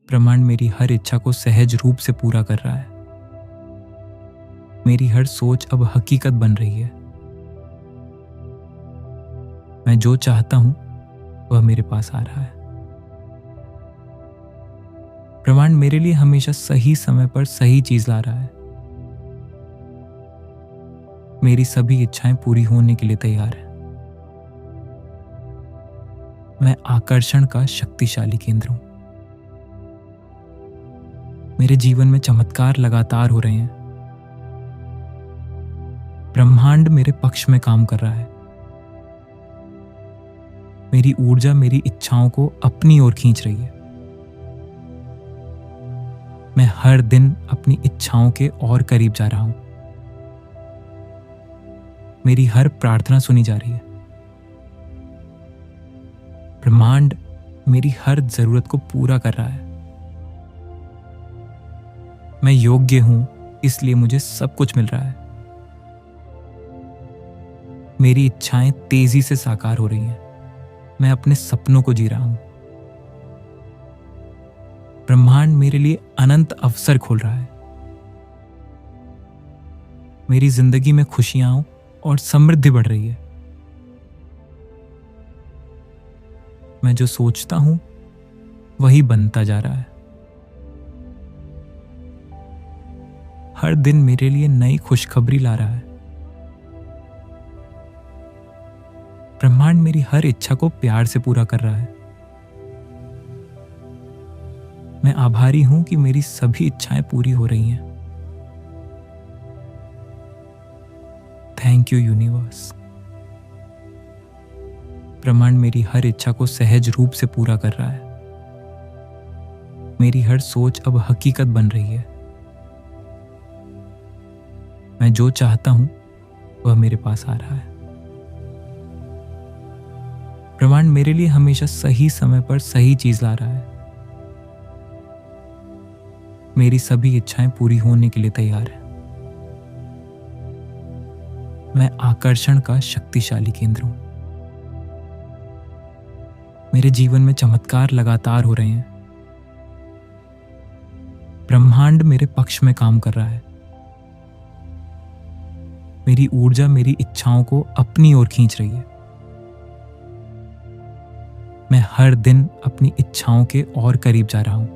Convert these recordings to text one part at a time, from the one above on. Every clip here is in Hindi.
ब्रह्मांड मेरी हर इच्छा को सहज रूप से पूरा कर रहा है। मेरी हर सोच अब हकीकत बन रही है। मैं जो चाहता हूं वह मेरे पास आ रहा है। ब्रह्मांड मेरे लिए हमेशा सही समय पर सही चीज ला रहा है। मेरी सभी इच्छाएं पूरी होने के लिए तैयार है। मैं आकर्षण का शक्तिशाली केंद्र हूं। मेरे जीवन में चमत्कार लगातार हो रहे हैं। ब्रह्मांड मेरे पक्ष में काम कर रहा है। मेरी ऊर्जा मेरी इच्छाओं को अपनी ओर खींच रही है। मैं हर दिन अपनी इच्छाओं के और करीब जा रहा हूं। मेरी हर प्रार्थना सुनी जा रही है। ब्रह्मांड मेरी हर जरूरत को पूरा कर रहा है। मैं योग्य हूं, इसलिए मुझे सब कुछ मिल रहा है। मेरी इच्छाएं तेजी से साकार हो रही हैं। मैं अपने सपनों को जी रहा हूं। ब्रह्मांड मेरे लिए अनंत अवसर खोल रहा है। मेरी जिंदगी में खुशियां और समृद्धि बढ़ रही है। मैं जो सोचता हूं वही बनता जा रहा है। हर दिन मेरे लिए नई खुशखबरी ला रहा है। ब्रह्मांड मेरी हर इच्छा को प्यार से पूरा कर रहा है। मैं आभारी हूं कि मेरी सभी इच्छाएं पूरी हो रही हैं। Thank you universe. ब्रह्मांड मेरी हर इच्छा को सहज रूप से पूरा कर रहा है। मेरी हर सोच अब हकीकत बन रही है। मैं जो चाहता हूं वह मेरे पास आ रहा है। ब्रह्मांड मेरे लिए हमेशा सही समय पर सही चीज ला रहा है। मेरी सभी इच्छाएं पूरी होने के लिए तैयार है। मैं आकर्षण का शक्तिशाली केंद्र हूं। मेरे जीवन में चमत्कार लगातार हो रहे हैं। ब्रह्मांड मेरे पक्ष में काम कर रहा है। मेरी ऊर्जा मेरी इच्छाओं को अपनी ओर खींच रही है। मैं हर दिन अपनी इच्छाओं के और करीब जा रहा हूं।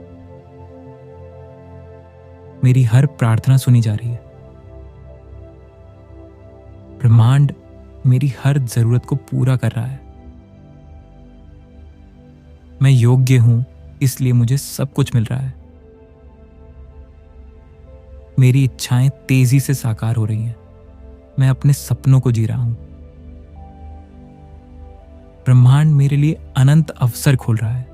मेरी हर प्रार्थना सुनी जा रही है। ब्रह्मांड मेरी हर जरूरत को पूरा कर रहा है। मैं योग्य हूं, इसलिए मुझे सब कुछ मिल रहा है। मेरी इच्छाएं तेजी से साकार हो रही हैं। मैं अपने सपनों को जी रहा हूं। ब्रह्मांड मेरे लिए अनंत अवसर खोल रहा है।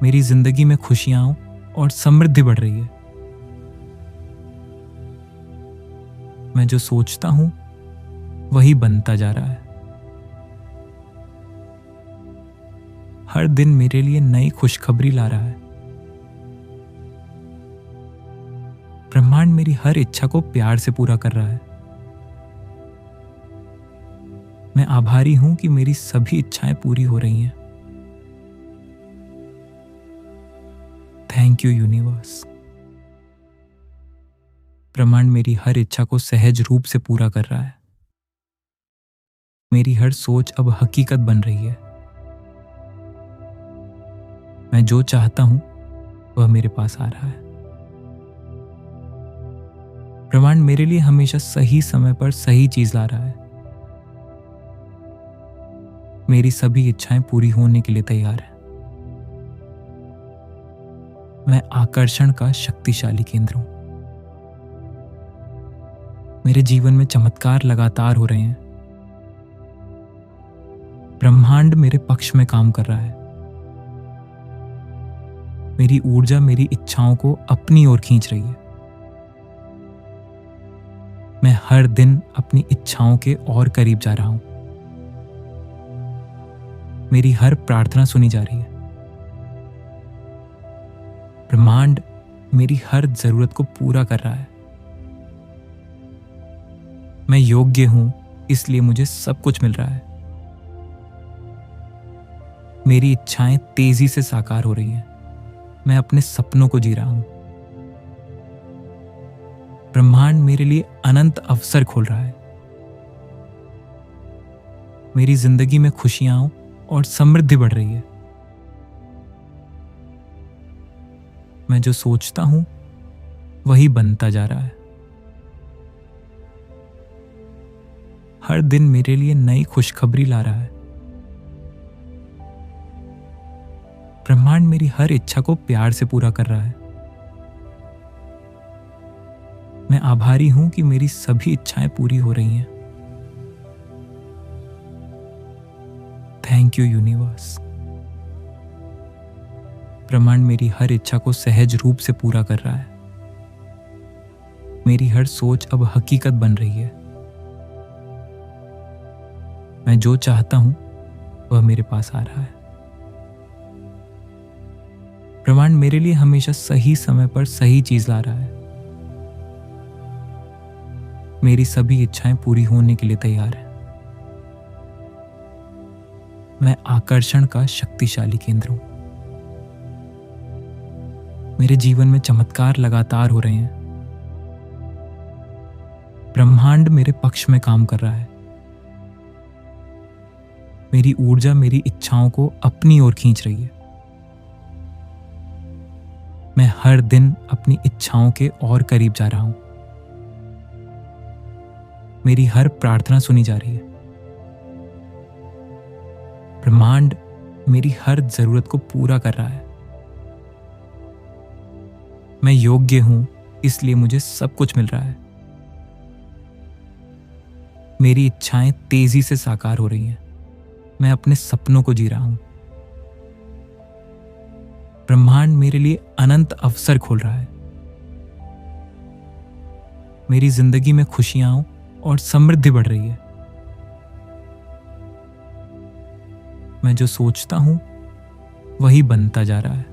मेरी जिंदगी में खुशियां और समृद्धि बढ़ रही है। मैं जो सोचता हूं वही बनता जा रहा है। हर दिन मेरे लिए नई खुशखबरी ला रहा है। ब्रह्मांड मेरी हर इच्छा को प्यार से पूरा कर रहा है। मैं आभारी हूं कि मेरी सभी इच्छाएं पूरी हो रही हैं। Thank you universe. ब्रह्मांड मेरी हर इच्छा को सहज रूप से पूरा कर रहा है। मेरी हर सोच अब हकीकत बन रही है। मैं जो चाहता हूं वह मेरे पास आ रहा है। ब्रह्मांड मेरे लिए हमेशा सही समय पर सही चीज ला रहा है। मेरी सभी इच्छाएं पूरी होने के लिए तैयार है। मैं आकर्षण का शक्तिशाली केंद्र हूं। मेरे जीवन में चमत्कार लगातार हो रहे हैं। ब्रह्मांड मेरे पक्ष में काम कर रहा है। मेरी ऊर्जा मेरी इच्छाओं को अपनी ओर खींच रही है। मैं हर दिन अपनी इच्छाओं के और करीब जा रहा हूं। मेरी हर प्रार्थना सुनी जा रही है। ब्रह्मांड मेरी हर जरूरत को पूरा कर रहा है। मैं योग्य हूं, इसलिए मुझे सब कुछ मिल रहा है। मेरी इच्छाएं तेजी से साकार हो रही हैं। मैं अपने सपनों को जी रहा हूं। ब्रह्मांड मेरे लिए अनंत अवसर खोल रहा है। मेरी जिंदगी में खुशियां और समृद्धि बढ़ रही है। मैं जो सोचता हूं वही बनता जा रहा है। हर दिन मेरे लिए नई खुशखबरी ला रहा है। ब्रह्मांड मेरी हर इच्छा को प्यार से पूरा कर रहा है। मैं आभारी हूं कि मेरी सभी इच्छाएं पूरी हो रही हैं। Thank you universe. ब्रह्मांड मेरी हर इच्छा को सहज रूप से पूरा कर रहा है। मेरी हर सोच अब हकीकत बन रही है। मैं जो चाहता हूं वह मेरे पास आ रहा है। ब्रह्मांड मेरे लिए हमेशा सही समय पर सही चीज ला रहा है। मेरी सभी इच्छाएं पूरी होने के लिए तैयार है। मैं आकर्षण का शक्तिशाली केंद्र हूं। मेरे जीवन में चमत्कार लगातार हो रहे हैं। ब्रह्मांड मेरे पक्ष में काम कर रहा है। मेरी ऊर्जा मेरी इच्छाओं को अपनी ओर खींच रही है। मैं हर दिन अपनी इच्छाओं के और करीब जा रहा हूं। मेरी हर प्रार्थना सुनी जा रही है। ब्रह्मांड मेरी हर जरूरत को पूरा कर रहा है। मैं योग्य हूं, इसलिए मुझे सब कुछ मिल रहा है। मेरी इच्छाएं तेजी से साकार हो रही हैं। मैं अपने सपनों को जी रहा हूं। ब्रह्मांड मेरे लिए अनंत अवसर खोल रहा है। मेरी जिंदगी में खुशियां और समृद्धि बढ़ रही है। मैं जो सोचता हूं वही बनता जा रहा है।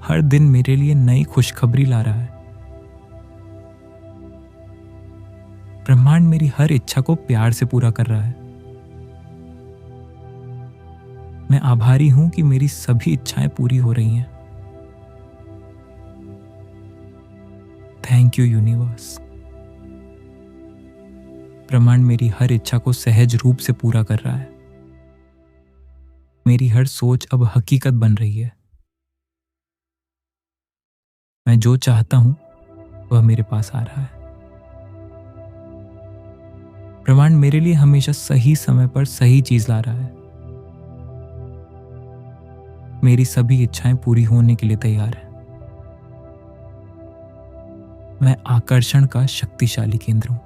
हर दिन मेरे लिए नई खुशखबरी ला रहा है। ब्रह्मांड मेरी हर इच्छा को प्यार से पूरा कर रहा है। मैं आभारी हूं कि मेरी सभी इच्छाएं पूरी हो रही हैं। Thank you universe. ब्रह्मांड मेरी हर इच्छा को सहज रूप से पूरा कर रहा है। मेरी हर सोच अब हकीकत बन रही है। मैं जो चाहता हूं वह मेरे पास आ रहा है। ब्रह्मांड मेरे लिए हमेशा सही समय पर सही चीज ला रहा है। मेरी सभी इच्छाएं पूरी होने के लिए तैयार है। मैं आकर्षण का शक्तिशाली केंद्र हूं।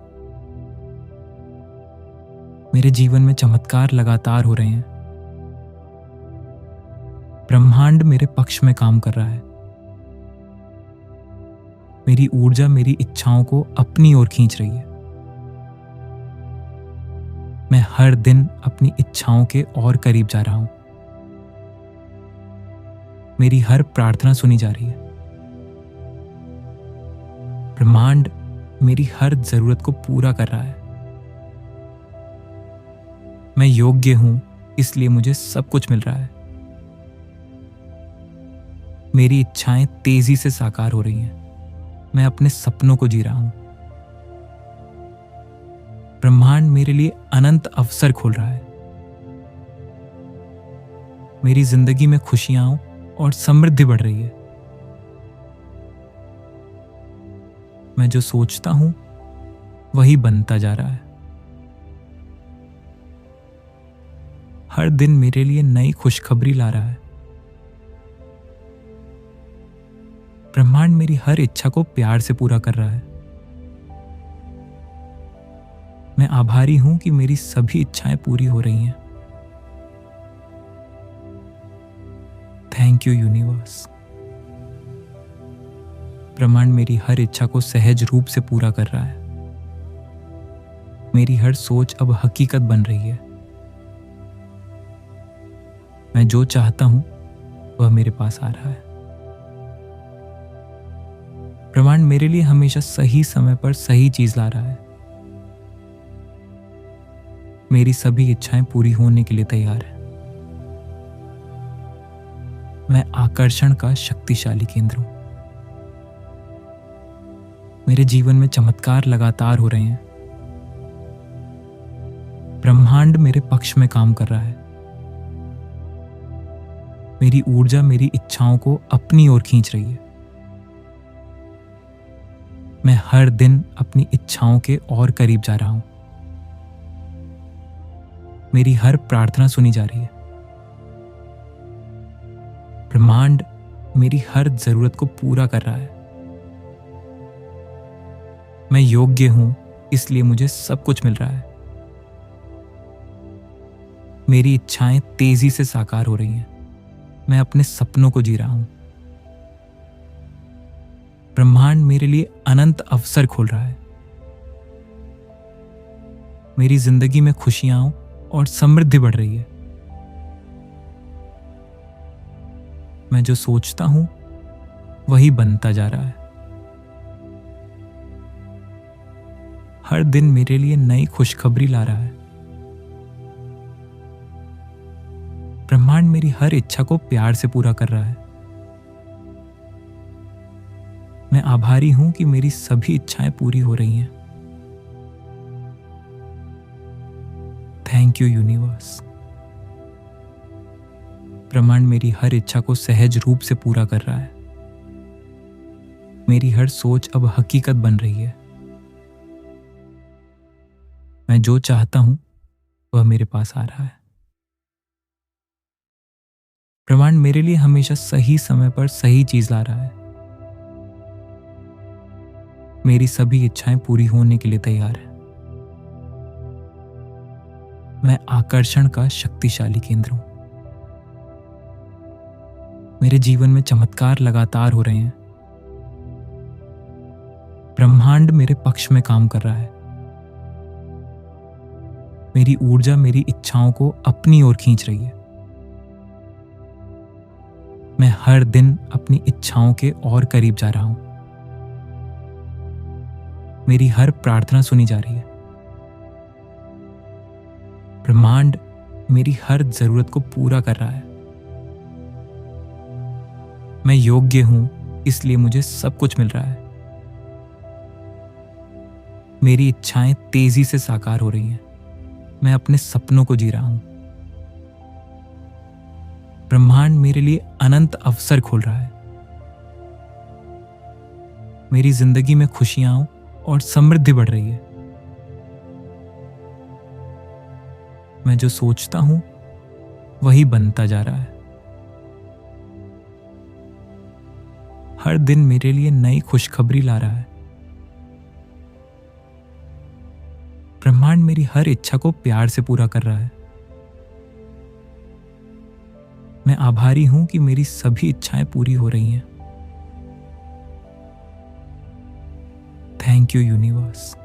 मेरे जीवन में चमत्कार लगातार हो रहे हैं। ब्रह्मांड मेरे पक्ष में काम कर रहा है। मेरी ऊर्जा मेरी इच्छाओं को अपनी ओर खींच रही है। मैं हर दिन अपनी इच्छाओं के और करीब जा रहा हूं। मेरी हर प्रार्थना सुनी जा रही है। ब्रह्मांड मेरी हर जरूरत को पूरा कर रहा है। मैं योग्य हूं, इसलिए मुझे सब कुछ मिल रहा है। मेरी इच्छाएं तेजी से साकार हो रही हैं। मैं अपने सपनों को जी रहा हूं। ब्रह्मांड मेरे लिए अनंत अवसर खोल रहा है। मेरी जिंदगी में खुशियां और समृद्धि बढ़ रही है। मैं जो सोचता हूं वही बनता जा रहा है। हर दिन मेरे लिए नई खुशखबरी ला रहा है। ब्रह्मांड मेरी हर इच्छा को प्यार से पूरा कर रहा है। मैं आभारी हूं कि मेरी सभी इच्छाएं पूरी हो रही हैं। Thank you universe. ब्रह्मांड मेरी हर इच्छा को सहज रूप से पूरा कर रहा है। मेरी हर सोच अब हकीकत बन रही है। मैं जो चाहता हूं वह मेरे पास आ रहा है। ब्रह्मांड मेरे लिए हमेशा सही समय पर सही चीज ला रहा है। मेरी सभी इच्छाएं पूरी होने के लिए तैयार है। मैं आकर्षण का शक्तिशाली केंद्र हूं। मेरे जीवन में चमत्कार लगातार हो रहे हैं। ब्रह्मांड मेरे पक्ष में काम कर रहा है। मेरी ऊर्जा मेरी इच्छाओं को अपनी ओर खींच रही है। मैं हर दिन अपनी इच्छाओं के और करीब जा रहा हूं। मेरी हर प्रार्थना सुनी जा रही है। ब्रह्मांड मेरी हर जरूरत को पूरा कर रहा है। मैं योग्य हूं, इसलिए मुझे सब कुछ मिल रहा है। मेरी इच्छाएं तेजी से साकार हो रही हैं। मैं अपने सपनों को जी रहा हूं। ब्रह्मांड मेरे लिए अनंत अवसर खोल रहा है। मेरी जिंदगी में खुशियां और समृद्धि बढ़ रही है। मैं जो सोचता हूं वही बनता जा रहा है। हर दिन मेरे लिए नई खुशखबरी ला रहा है। ब्रह्मांड मेरी हर इच्छा को प्यार से पूरा कर रहा है। मैं आभारी हूं कि मेरी सभी इच्छाएं पूरी हो रही हैं। Thank you universe. ब्रह्मांड मेरी हर इच्छा को सहज रूप से पूरा कर रहा है। मेरी हर सोच अब हकीकत बन रही है। मैं जो चाहता हूं वह मेरे पास आ रहा है। ब्रह्मांड मेरे लिए हमेशा सही समय पर सही चीज ला रहा है। मेरी सभी इच्छाएं पूरी होने के लिए तैयार है। मैं आकर्षण का शक्तिशाली केंद्र हूं। मेरे जीवन में चमत्कार लगातार हो रहे हैं। ब्रह्मांड मेरे पक्ष में काम कर रहा है। मेरी ऊर्जा मेरी इच्छाओं को अपनी ओर खींच रही है। मैं हर दिन अपनी इच्छाओं के और करीब जा रहा हूं। मेरी हर प्रार्थना सुनी जा रही है। ब्रह्मांड मेरी हर जरूरत को पूरा कर रहा है। मैं योग्य हूं, इसलिए मुझे सब कुछ मिल रहा है। मेरी इच्छाएं तेजी से साकार हो रही हैं। मैं अपने सपनों को जी रहा हूं। ब्रह्मांड मेरे लिए अनंत अवसर खोल रहा है। मेरी जिंदगी में खुशियां और समृद्धि बढ़ रही है। मैं जो सोचता हूं वही बनता जा रहा है। हर दिन मेरे लिए नई खुशखबरी ला रहा है। ब्रह्मांड मेरी हर इच्छा को प्यार से पूरा कर रहा है। मैं आभारी हूं कि मेरी सभी इच्छाएं पूरी हो रही हैं। Thank you universe.